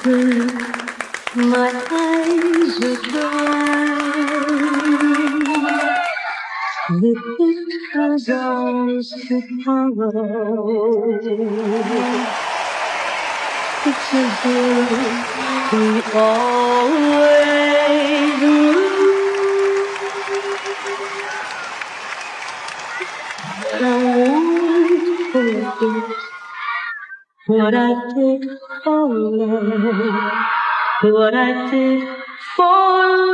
My eyes are dry. The picture's eyes to follow. It's a girl we always knew. But I won't forget what I did for love. What I did for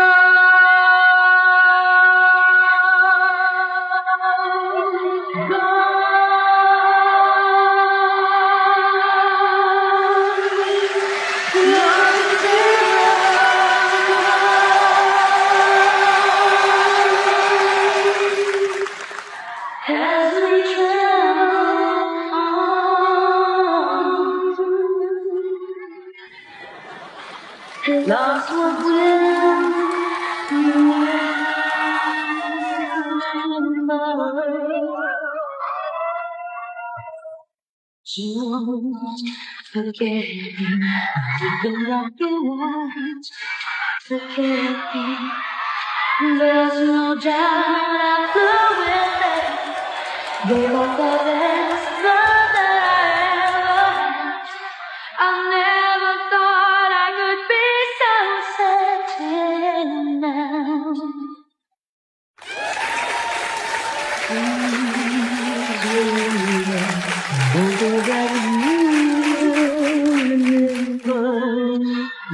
as we travel on, lost what will don't forget the lucky ones. Forget me. There's no doubt I flew with them. They both the best love that I ever had. I never thought I could be so certain now.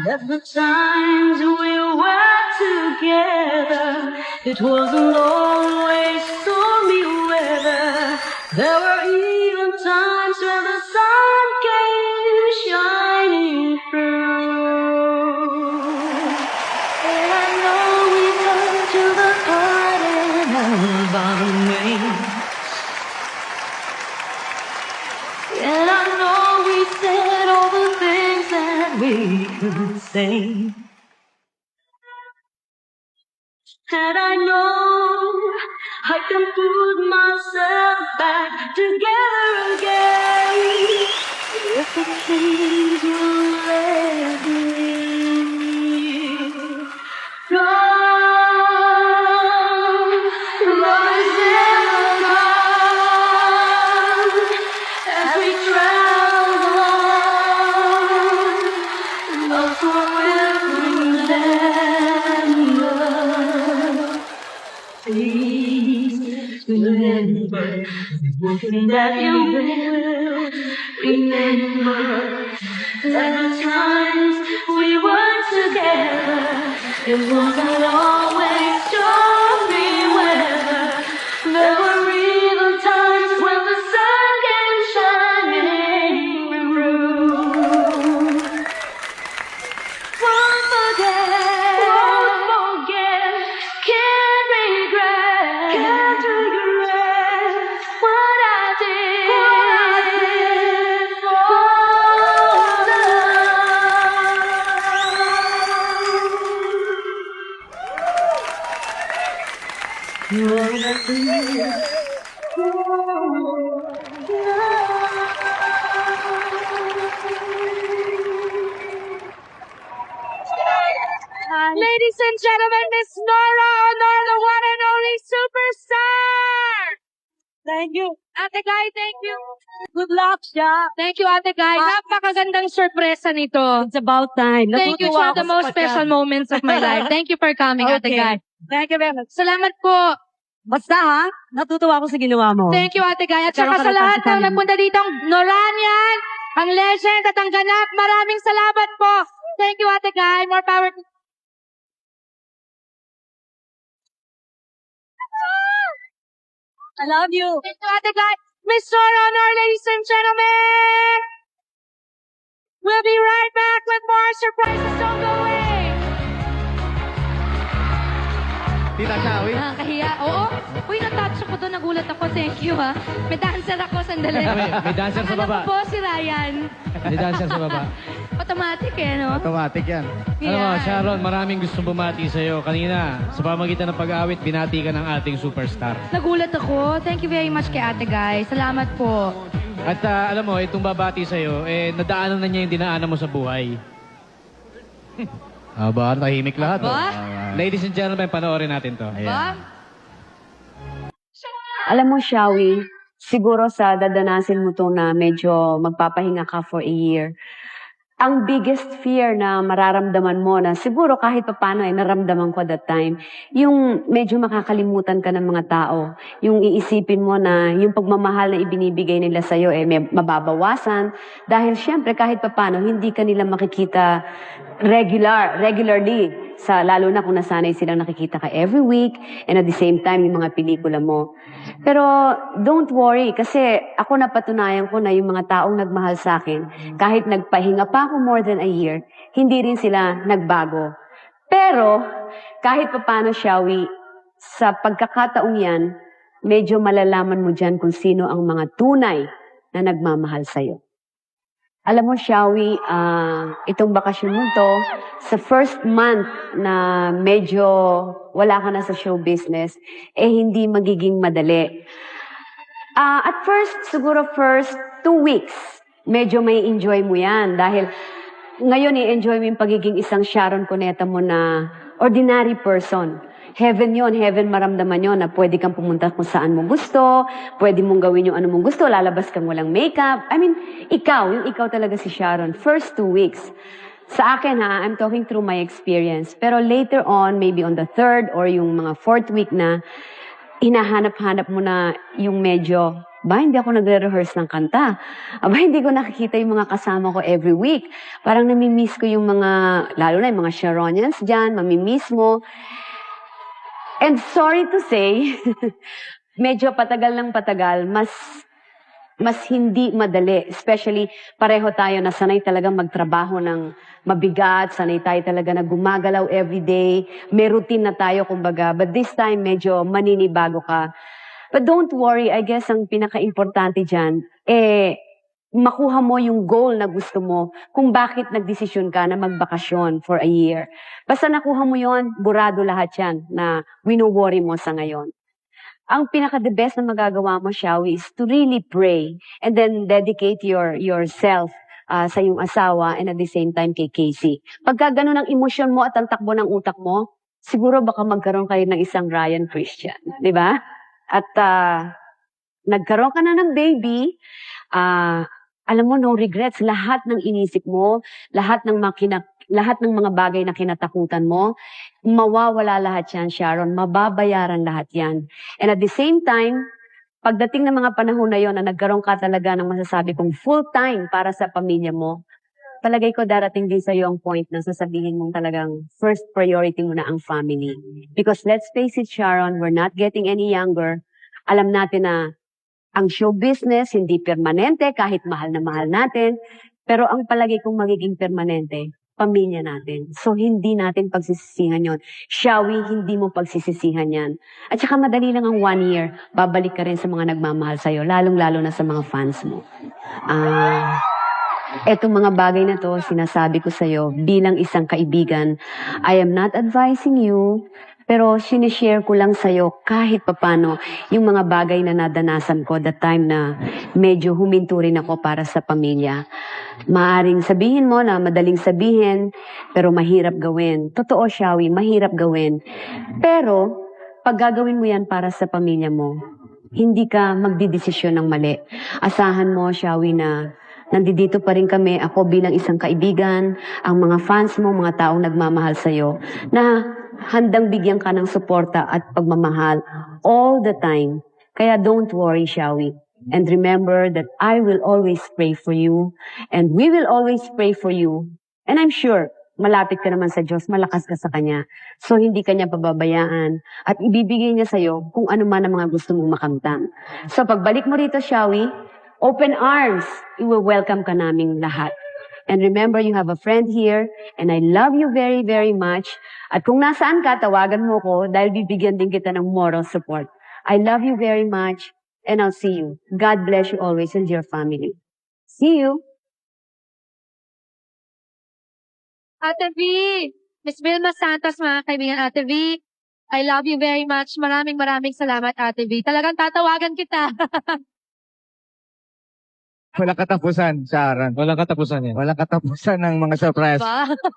That the times we were together, it wasn't always stormy weather. There were even times when the sun came shining through. And I know we turned to the heart and our bottom wings. And I know we said all the things that we couldn't say. And I know I can put myself back together again if the things will let me go. Love is never gone as we travel on. Love's what will remember. Please remember that you will remember that the times we were together, it wasn't always stormy weather. There were even times when the sun came shining through. Won't forget, can't regret what I did for Ladies and gentlemen, Miss Nora Honor, the one and only superstar! Thank you. Ate Guy, thank you. Good luck, siya. Thank you, Ate Guy. Napakagandang sorpresa nito. It's about time. Thank you, Natutuwa siya, the ako sa most kanya. special moments of my life. Thank you for coming, Ate Okay. Guy. Thank you very much. Salamat po. Basta ha, natutuwa ako sa ginawa mo. Thank you, Ate Guy. At saka Nagkaroon ka sa ng lahat pasitan. ng nagpunta dito, ang Noranian, ang legend at ang ganap, maraming salamat po. Thank you, Ate Guy. More power to I love you. Thank you, Ate Guy. Miss Nora Honor, ladies and gentlemen. We'll be right back with more surprises. Don't go away. Tita Shawi. Nakakahiya. Oo. Uy, natouch ako doon. Nagulat ako. Thank you, ha. May dancer ako. Sandali. May dancer sa baba. Alam ko po si Ryan. May dancer sa baba. Automatic eh, no? Automatic yan. Yan. Ano mo, Sharon, maraming gustong bumati sa'yo. Kanina, sa pamagitan ng pag-awit, binati ka ng ating superstar. Nagulat ako. Thank you very much kay Ate Guy. Salamat po. At alam mo, itong babati sa'yo, nadaanan na niya yung dinaanan mo sa buhay. Aba, tahimik lahat. Aba? Ladies and gentlemen, panoorin natin to. Ba? Alam mo, Shawi, siguro sa dadanasin mo to na medyo magpapahinga ka for a year, ang biggest fear na mararamdaman mo na siguro kahit paano ay naramdaman ko that time, yung medyo makakalimutan ka ng mga tao. Yung iisipin mo na yung pagmamahal na ibinibigay nila sa'yo may mababawasan. Dahil syempre kahit paano hindi ka nila makikita regularly. Lalo na kung nasanay silang nakikita ka every week and at the same time yung mga pelikula mo. Pero don't worry kasi ako napatunayan ko na yung mga taong nagmahal sa akin, kahit nagpahinga pa ako more than a year, hindi rin sila nagbago. Pero kahit paano, Shawi, sa pagkakataong yan, medyo malalaman mo dyan kung sino ang mga tunay na nagmamahal sa'yo. Alam mo, Shawi, itong bakasyon mo to, sa first month na medyo wala ka na sa show business, hindi magiging madali. At first, siguro first 2 weeks, medyo may enjoy mo yan. Dahil ngayon i-enjoy mo yung pagiging isang Sharon Cuneta mo na ordinary person. Heaven yon, heaven maramdaman yon na pwede kang pumunta kung saan mo gusto, pwede mong gawin yung ano mong gusto, lalabas kang walang makeup. I mean, yung ikaw talaga si Sharon. First 2 weeks. Sa akin I'm talking through my experience. Pero later on, maybe on the 3rd or yung mga 4th week na, hinahanap-hanap mo na yung medyo, hindi ako nagre-rehearse ng kanta. Hindi ko nakikita yung mga kasama ko every week. Parang namimiss ko yung mga, lalo na yung mga Sharonians dyan, mamimiss mo. And sorry to say, medyo patagal ng patagal, mas hindi madali. Especially, pareho tayo na sanay talaga magtrabaho ng mabigat, sanay tayo talaga na gumagalaw everyday, may routine na tayo, kumbaga. But this time, medyo maninibago ka. But don't worry, I guess ang pinaka-importante dyan, makuha mo yung goal na gusto mo kung bakit nagdesisyon ka na magbakasyon for a year. Basta nakuha mo yon, burado lahat yan na wino-worry mo sa ngayon. Ang pinaka-the best na magagawa mo, Shawi, is to really pray and then dedicate yourself sa iyong asawa and at the same time kay Casey. Pagka ganun ang emosyon mo at ang takbo ng utak mo, siguro baka magkaroon kayo ng isang Ryan Christian. Di ba? At nagkaroon ka na ng baby, alam mo, no regrets. Lahat ng inisip mo, lahat ng mga bagay na kinatakutan mo, mawawala lahat yan, Sharon. Mababayaran lahat yan. And at the same time, pagdating ng mga panahon na yon na nagkaroon ka talaga ng masasabi kong full-time para sa pamilya mo, palagay ko darating din sa iyo ang point na sasabihin mong talagang first priority mo na ang family. Because let's face it, Sharon, we're not getting any younger. Alam natin na ang show business, hindi permanente, kahit mahal na mahal natin. Pero ang palagi kong magiging permanente, pamilya natin. So, hindi natin pagsisisihan yon. Shawi, hindi mo pagsisisihan yan. At saka madali lang ang 1 year, babalik ka rin sa mga nagmamahal sa'yo, lalong-lalo na sa mga fans mo. Etong mga bagay na to, sinasabi ko sa'yo, bilang isang kaibigan, I am not advising you, pero sinishare ko lang sa'yo kahit papano yung mga bagay na nadanasan ko the time na medyo huminto rin ako para sa pamilya. Maaring sabihin mo na madaling sabihin, pero mahirap gawin. Totoo, Shawi, mahirap gawin. Pero, pag gagawin mo yan para sa pamilya mo, hindi ka magdidesisyon ng mali. Asahan mo, Shawi, na nandito pa rin kami, ako bilang isang kaibigan, ang mga fans mo, mga taong nagmamahal sa'yo, na handang bigyan ka ng suporta at pagmamahal all the time. Kaya don't worry, Shawi. And remember that I will always pray for you and we will always pray for you. And I'm sure, malapit ka naman sa Diyos, malakas ka sa Kanya. So, hindi ka niya pababayaan at ibibigay niya sa'yo kung ano man ang mga gusto mong makamtan. So, pagbalik mo rito, Shawi, open arms, i-welcome ka naming lahat. And remember, you have a friend here, and I love you very, very much. At kung nasaan ka, tawagan mo ko dahil bibigyan din kita ng moral support. I love you very much, and I'll see you. God bless you always and your family. See you! Ate V! Miss Vilma Santos, mga kaibigan, Ate V, I love you very much. Maraming salamat, Ate V. Talagang tatawagan kita. Walang katapusan, Sharon. Walang katapusan yan. Walang katapusan ng mga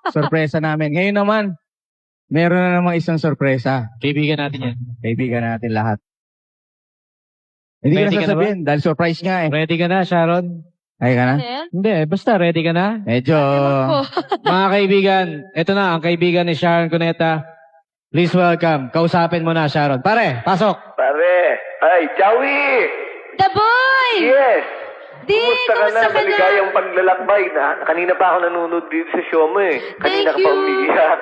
sorpresa namin. Ngayon naman, meron na namang isang sorpresa. Kaibigan natin yan. Kaibigan natin lahat. Hindi ko Ready na ka na sasabihin dahil surprise nga eh. Ready ka na, Sharon? Ay ka na? Hindi, basta ready ka na. Medyo... Mga kaibigan, ito na, ang kaibigan ni Sharon Cuneta. Please welcome. Kausapin mo na, Sharon. Pare, pasok. Pare! Ay, Joey! The boy! Yes! Di, Kumusta ka na? kumusta ka na? Maligayang paglalakbay na. Kanina pa ako nanonood dito sa show mo eh. Kanina Thank ka pa you. umiiyak.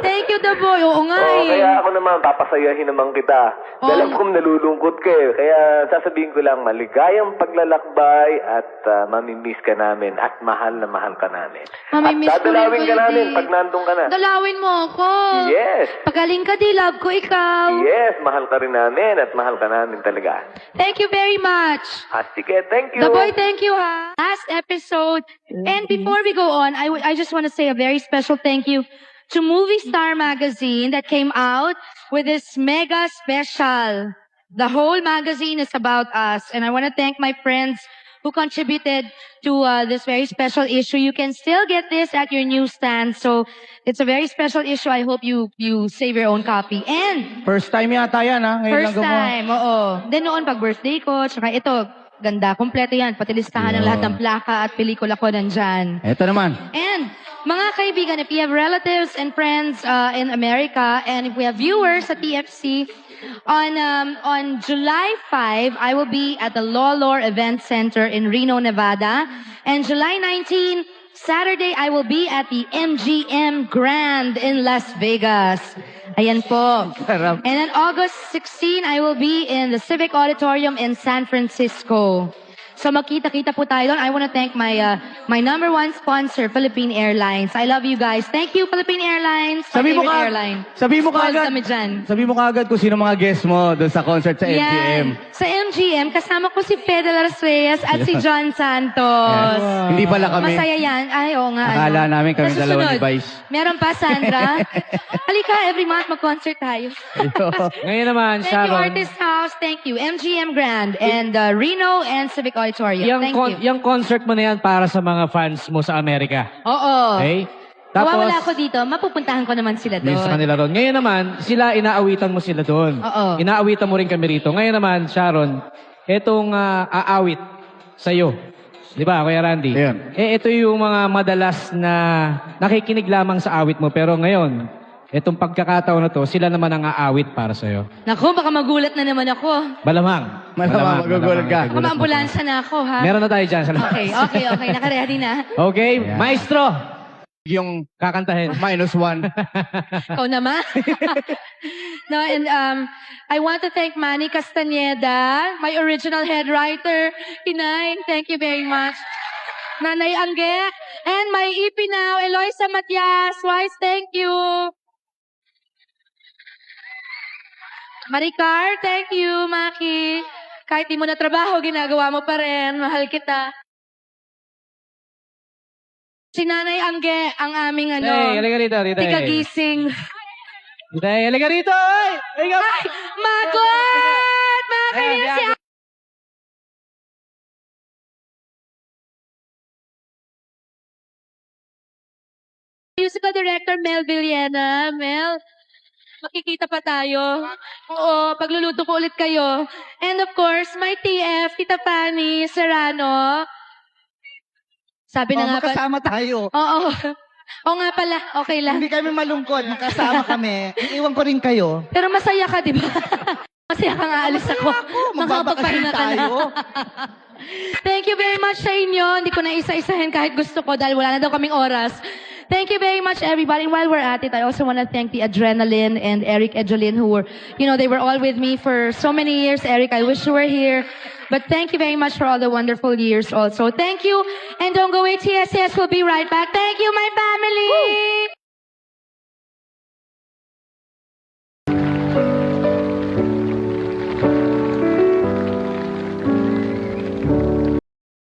Thank you, the boy. Oo nga Oo, eh. kaya ako naman, papasayahin naman kita. Oh. Alam kong nalulungkot ka eh. Kaya sasabihin ko lang, maligayang paglalakbay at mamimiss ka namin at mahal na mahal ka namin. Mamimiss at ko rin dadalawin kayo, ka namin Di. pag nandun ka na. Dalawin mo ako. Yes! Pagaling ka, di. Love ko ikaw. Yes, mahal ka rin namin at mahal ka namin talaga. Thank you very much. At sige, thank you. The boy, thank you, ha. Last episode. And before we go on, I just want to say a very special thank you to Movie Star Magazine that came out with this mega special. The whole magazine is about us. And I want to thank my friends who contributed to this very special issue. You can still get this at your newsstand. So it's a very special issue. I hope you save your own copy. And First time yata yan ha? Ngayon first lang gumawa. time, oo. Then noon, pag birthday ko, tsaka ito, ganda, kompleto yan. Pati listahan ng lahat ng plaka at pelikula ko nandyan. Ito naman. And, mga kaibigan, if you have relatives and friends in America, and if we have viewers at TFC, on July 5, I will be at the Lawlor Event Center in Reno, Nevada. And July 19, Saturday, I will be at the MGM Grand in Las Vegas. Ayan po. Sarap. And then August 16, I will be in the Civic Auditorium in San Francisco. So magkita-kita po tayo doon. I want to thank my my number one sponsor, Philippine Airlines. I love you guys. Thank you, Philippine Airlines. Sabi mo Favorite ka, airline. sabi mo Spoiled kaagad, kami dyan. sabi mo kaagad kung sino mga guest mo doon sa concert sa MGM. Yan. Sa MGM, kasama ko si Fede Las Reyes at si John Santos. Yan. Hindi pala kami. Masaya yan. Ay, oo nga. Akala ano. namin kami Sa dalawa ni susunod, Vice. Meron pa, Sandra. Halika, every month mag-concert tayo. Ngayon naman, Thank you, Sharon. Artist House. Thank you, MGM Grand and Reno and Civic Auditorium. Thank you. Yung concert mo na yan para sa mga fans mo sa Amerika. Oo. Okay? Mawawala ako dito, mapupuntahan ko naman sila Yun sa doon. kanila doon. Ngayon naman, sila inaawitan mo sila doon. Oo. Inaawitan mo rin kami rito. Ngayon naman, Sharon, etong aawit sa'yo. Di ba, Kuya Randy? Ayun. Ito yung mga madalas na nakikinig lamang sa awit mo. Pero ngayon, etong pagkakataon na to, sila naman ang aawit para sa'yo. Naku, baka magulat na naman ako. Malamang. Malamang, magugulat ka. Baka maambulansya na ako, ha? Meron na tayo dyan sa labas. Okay. Nakaready na. Okay, Yeah. maestro, Yung kakantahin. -1. Ikaw naman. No, and I want to thank Manny Castaneda, my original head writer. Inay, thank you very much. Nanay Angge, and my EP now, Eloisa Matias. Wise, thank you. Maricar, thank you, Maki. Kahit di mo na trabaho, ginagawa mo pa rin. Mahal kita. Si Nanay Angge, ang aming Hey, halika rito, rito. tigagising. Hey, halika rito, ay! Halika! Ay, Magot! Mga kaibigan, si musical director Mel Villena. Mel, makikita pa tayo. Oo, pagluluto ko ulit kayo. And of course, my TF, Tita Fanny Serrano. Sabi na nga pa. Makasama tayo. Oo. Oo nga pala, okay lang. Hindi kami malungkot. Makasama kami. Iiwan ko rin kayo. Pero masaya ka, di ba? Masaya ka nga, alis ako. Magbabakasyon Makakapagpahinga ka na. tayo. Thank you very much sa inyo. Hindi ko na isa-isahin kahit gusto ko dahil wala na daw kaming oras. Thank you very much, everybody. While we're at it, I also want to thank the Adrenaline and Eric Edgelin who were, they were all with me for so many years. Eric, I wish you were here. But thank you very much for all the wonderful years also. Thank you. And don't go away, TSS. We'll be right back. Thank you, my family.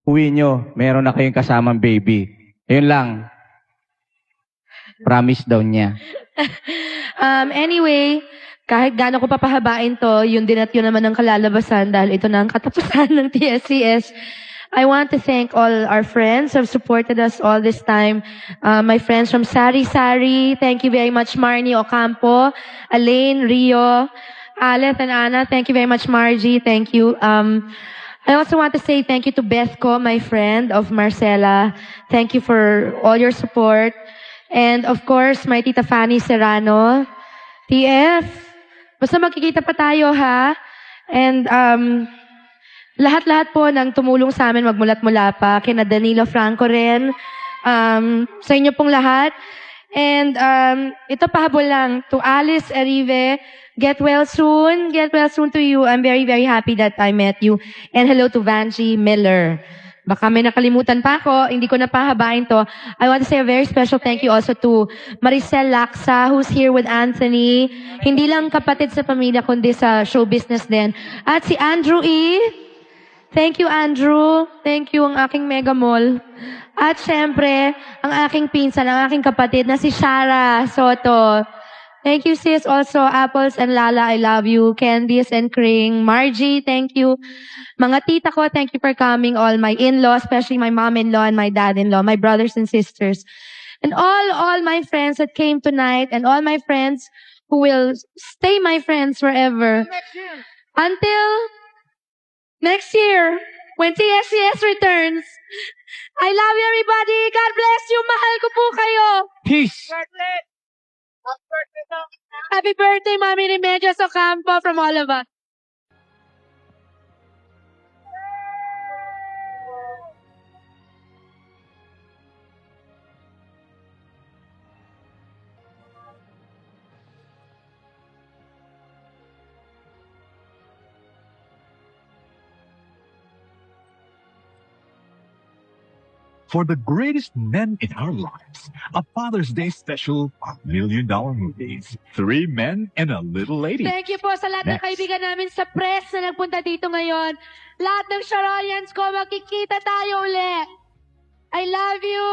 Uwi nyo, meron na kayong kasamang baby. Yun lang. Promise daw niya. Anyway, kahit gaano ko papahabain to, yun din at yun naman ang kalalabasan dahil ito na ang katapusan ng TSCS. I want to thank all our friends who have supported us all this time. My friends from Sari Sari, thank you very much, Marnie Ocampo, Elaine, Rio, Aleth, and Anna. Thank you very much, Margie. Thank you. I also want to say thank you to Bethco, my friend of Marcela. Thank you for all your support. And of course, my Tita Fanny Serrano. TF, basta magkikita pa tayo, ha? And lahat-lahat po ng tumulong sa amin magmulat-mula pa. Kina Danilo Franco rin. Sa inyo pong lahat. And ito pahabol lang to Alice Erive. Get well soon. Get well soon to you. I'm very, very happy that I met you. And hello to Vanjie Miller. Baka may nakalimutan pa ako. Hindi ko na pahabain to. I want to say a very special thank you also to Maricel Laksa, who's here with Anthony. Hindi lang kapatid sa pamilya, kundi sa show business din. At si Andrew E. Thank you, Andrew. Thank you, ang aking mega mall. At syempre, ang aking pinsan, ang aking kapatid na si Shara Soto. Thank you, sis. Also, Apples and Lala, I love you. Candice and Kring. Margie, thank you. Mga tita ko, thank you for coming. All my in-laws, especially my mom-in-law and my dad-in-law, my brothers and sisters. And all my friends that came tonight, and all my friends who will stay my friends forever. Until next year, when TSCS returns. I love you, everybody. God bless you. Mahal ko po kayo. Peace! Happy birthday, Mami Remedios Ocampo, from all of us. For the greatest men in our lives, a Father's Day special of $1 Million Movies. 3 men and a little lady. Thank you po sa lahat ng Next. kaibigan namin sa press na nagpunta dito ngayon. Lahat ng Sharonians ko, makikita tayo uli. I love you.